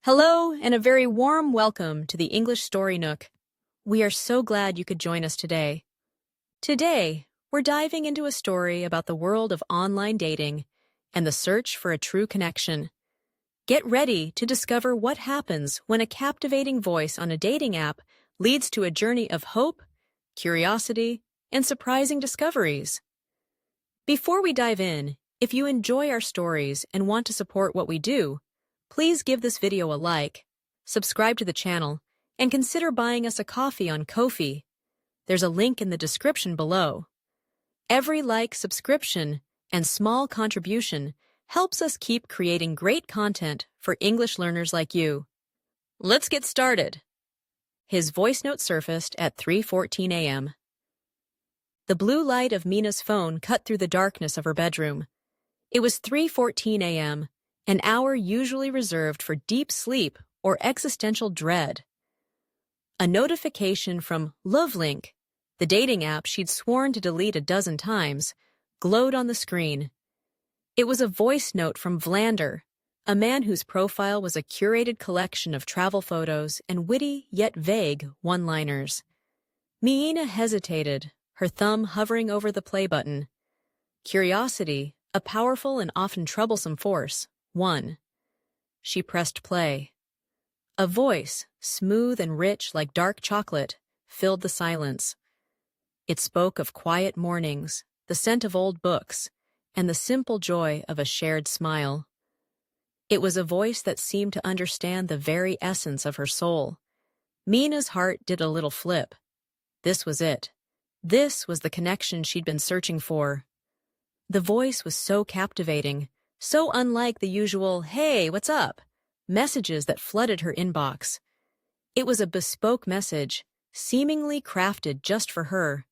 Hello, and a very warm welcome to the English Story Nook. We are so glad you could join us today. Today, we're diving into a story about the world of online dating and the search for a true connection. Get ready to discover what happens when a captivating voice on a dating app leads to a journey of hope, curiosity, and surprising discoveries. Before we dive in, if you enjoy our stories and want to support what we do, please give this video a like, subscribe to the channel, and consider buying us a coffee on Ko-fi. There's a link in the description below. Every like, subscription, and small contribution helps us keep creating great content for English learners like you. Let's get started. His voice note surfaced at 3:14 a.m. The blue light of Mina's phone cut through the darkness of her bedroom. It was 3:14 a.m., an hour usually reserved for deep sleep or existential dread. A notification from LoveLink, the dating app she'd sworn to delete a dozen times, glowed on the screen. It was a voice note from Vlander, a man whose profile was a curated collection of travel photos and witty yet vague one-liners. Mina hesitated, her thumb hovering over the play button. Curiosity, a powerful and often troublesome force, won. She pressed play. A voice, smooth and rich like dark chocolate, filled the silence. It spoke of quiet mornings, the scent of old books, and the simple joy of a shared smile. It was a voice that seemed to understand the very essence of her soul. Mina's heart did a little flip. This was it. This was the connection she'd been searching for. The voice was so captivating, so unlike the usual, "Hey, what's up?" messages that flooded her inbox. It was a bespoke message, seemingly crafted just for her.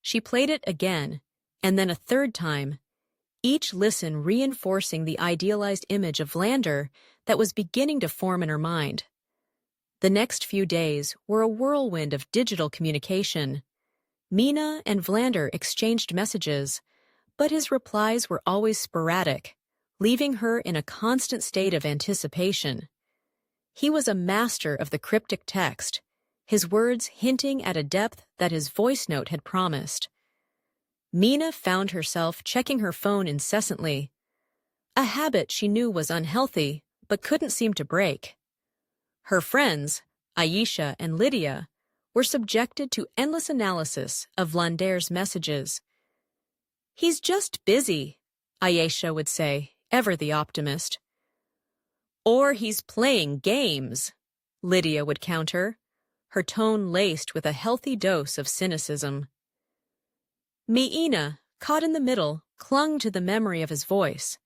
She played it again, and then a third time, each listen reinforcing the idealized image of Vlander that was beginning to form in her mind. The next few days were a whirlwind of digital communication. Mina and Vlander exchanged messages, but his replies were always sporadic, leaving her in a constant state of anticipation. He was a master of the cryptic text, his words hinting at a depth that his voice note had promised. Mina found herself checking her phone incessantly, a habit she knew was unhealthy but couldn't seem to break. Her friends, Aisha and Lydia, were subjected to endless analysis of Vlander's messages. "He's just busy," Aisha would say, ever the optimist. "Or he's playing games," Lydia would counter, her tone laced with a healthy dose of cynicism. Mina, caught in the middle, clung to the memory of his voice,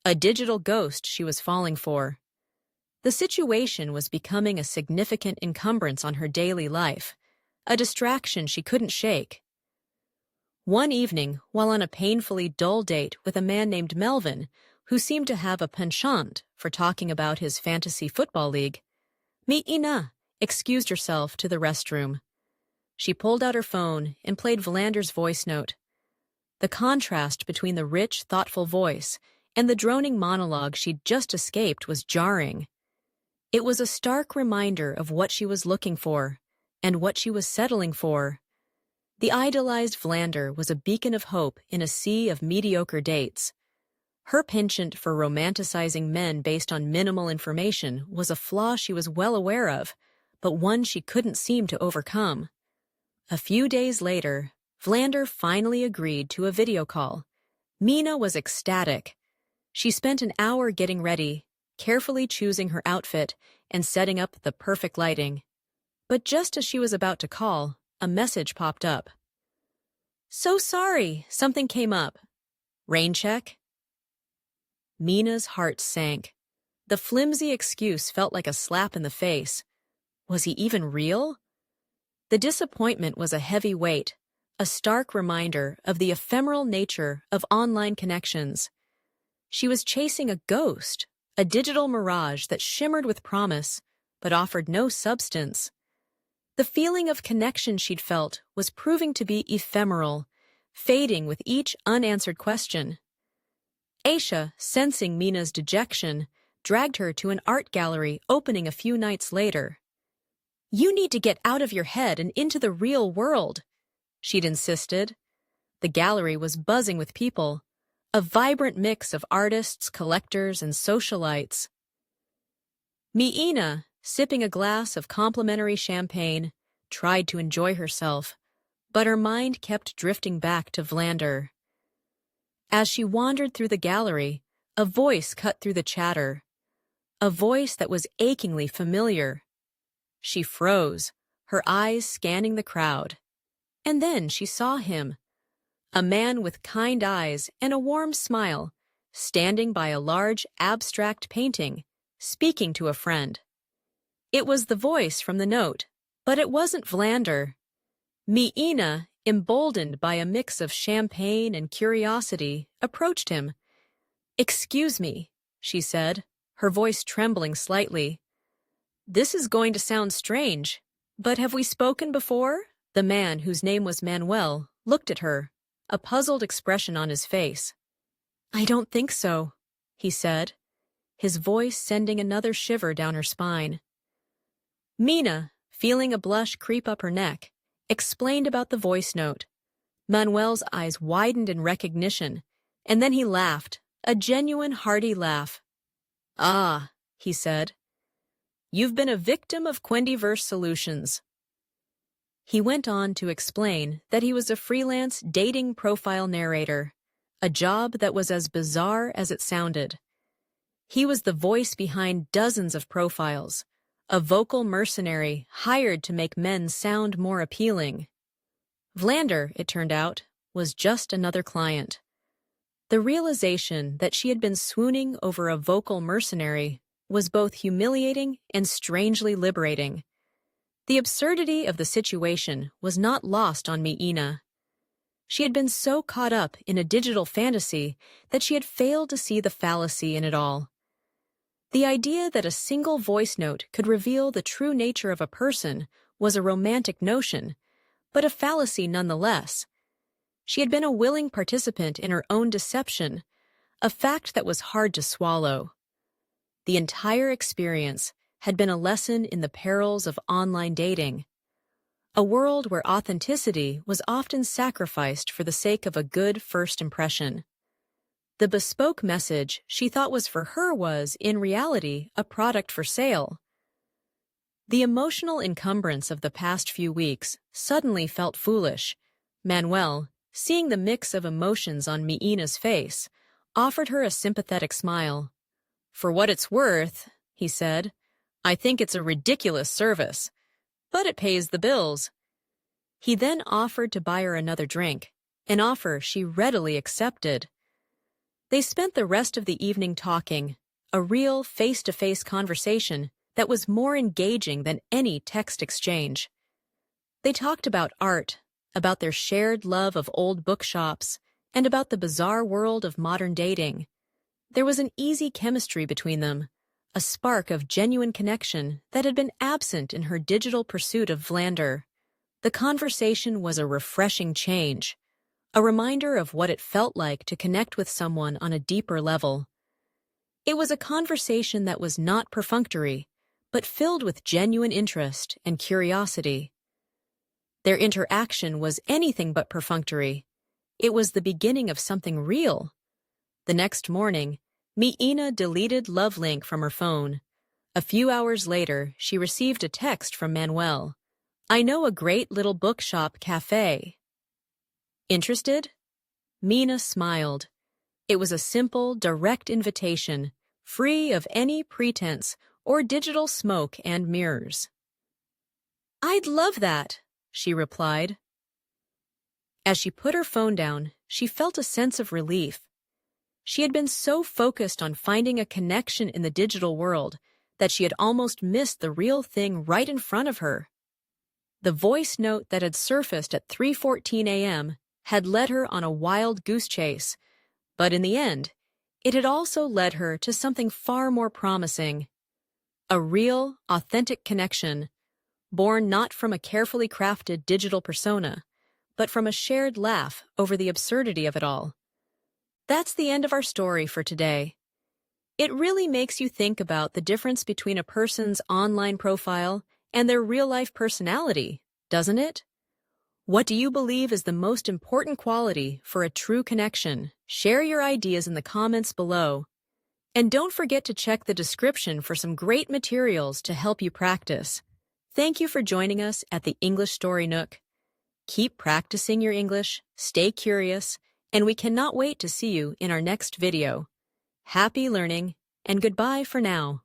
a digital ghost she was falling for. The situation was becoming a significant encumbrance on her daily life, a distraction she couldn't shake. One evening, while on a painfully dull date with a man named Melvin, who seemed to have a penchant for talking about his fantasy football league, Mina excused herself to the restroom. She pulled out her phone and played Vlander's voice note. The contrast between the rich, thoughtful voice and the droning monologue she'd just escaped was jarring. It was a stark reminder of what she was looking for and what she was settling for. The idolized Vlander was a beacon of hope in a sea of mediocre dates. Her penchant for romanticizing men based on minimal information was a flaw she was well aware of, but one she couldn't seem to overcome. A few days later, Vlander finally agreed to a video call. Mina was ecstatic. She spent an hour getting ready, carefully choosing her outfit and setting up the perfect lighting. But just as she was about to call, a message popped up. "So sorry, something came up. Rain check?" Mina's heart sank. The flimsy excuse felt like a slap in the face. Was he even real? The disappointment was a heavy weight, a stark reminder of the ephemeral nature of online connections. She was chasing a ghost, a digital mirage that shimmered with promise, but offered no substance. The feeling of connection she'd felt was proving to be ephemeral, fading with each unanswered question. Aisha, sensing Mina's dejection, dragged her to an art gallery opening a few nights later. "You need to get out of your head and into the real world," she'd insisted. The gallery was buzzing with people, a vibrant mix of artists, collectors, and socialites. Miina, sipping a glass of complimentary champagne, tried to enjoy herself, but her mind kept drifting back to Vlander. As she wandered through the gallery, a voice cut through the chatter, a voice that was achingly familiar. She froze, her eyes scanning the crowd. And then she saw him, a man with kind eyes and a warm smile, standing by a large abstract painting, speaking to a friend. It was the voice from the note, but it wasn't Vlander. Miina, emboldened by a mix of champagne and curiosity, approached him. "Excuse me," she said, her voice trembling slightly. "This is going to sound strange, but have we spoken before?" The man, whose name was Manuel, looked at her, a puzzled expression on his face. "I don't think so," he said, his voice sending another shiver down her spine. Mina, feeling a blush creep up her neck, explained about the voice note. Manuel's eyes widened in recognition, and then he laughed, a genuine hearty laugh. "Ah," he said, "you've been a victim of Quendiverse Solutions." He went on to explain that he was a freelance dating profile narrator, a job that was as bizarre as it sounded. He was the voice behind dozens of profiles, a vocal mercenary hired to make men sound more appealing. Vlander, it turned out, was just another client. The realization that she had been swooning over a vocal mercenary was both humiliating and strangely liberating. The absurdity of the situation was not lost on Miina. She had been so caught up in a digital fantasy that she had failed to see the fallacy in it all. The idea that a single voice note could reveal the true nature of a person was a romantic notion, but a fallacy nonetheless. She had been a willing participant in her own deception, a fact that was hard to swallow. The entire experience had been a lesson in the perils of online dating, a world where authenticity was often sacrificed for the sake of a good first impression. The bespoke message she thought was for her was, in reality, a product for sale. The emotional encumbrance of the past few weeks suddenly felt foolish. Manuel, seeing the mix of emotions on Miina's face, offered her a sympathetic smile. "For what it's worth," he said, "I think it's a ridiculous service, but it pays the bills." He then offered to buy her another drink, an offer she readily accepted. They spent the rest of the evening talking, a real face-to-face conversation that was more engaging than any text exchange. They talked about art, about their shared love of old bookshops, and about the bizarre world of modern dating. There was an easy chemistry between them, a spark of genuine connection that had been absent in her digital pursuit of Vlander. The conversation was a refreshing change, a reminder of what it felt like to connect with someone on a deeper level. It was a conversation that was not perfunctory, but filled with genuine interest and curiosity. Their interaction was anything but perfunctory. It was the beginning of something real. The next morning, Miina deleted LoveLink from her phone. A few hours later, she received a text from Manuel. "I know a great little bookshop cafe. Interested?" Miina smiled. It was a simple, direct invitation, free of any pretense or digital smoke and mirrors. "I'd love that," she replied. As she put her phone down, she felt a sense of relief. She had been so focused on finding a connection in the digital world that she had almost missed the real thing right in front of her. The voice note that had surfaced at 3:14 a.m. had led her on a wild goose chase, but in the end, it had also led her to something far more promising. A real, authentic connection, born not from a carefully crafted digital persona, but from a shared laugh over the absurdity of it all. That's the end of our story for today. It really makes you think about the difference between a person's online profile and their real-life personality, doesn't it? What do you believe is the most important quality for a true connection? Share your ideas in the comments below. And don't forget to check the description for some great materials to help you practice. Thank you for joining us at the English Story Nook. Keep practicing your English, stay curious, and we cannot wait to see you in our next video. Happy learning, and goodbye for now.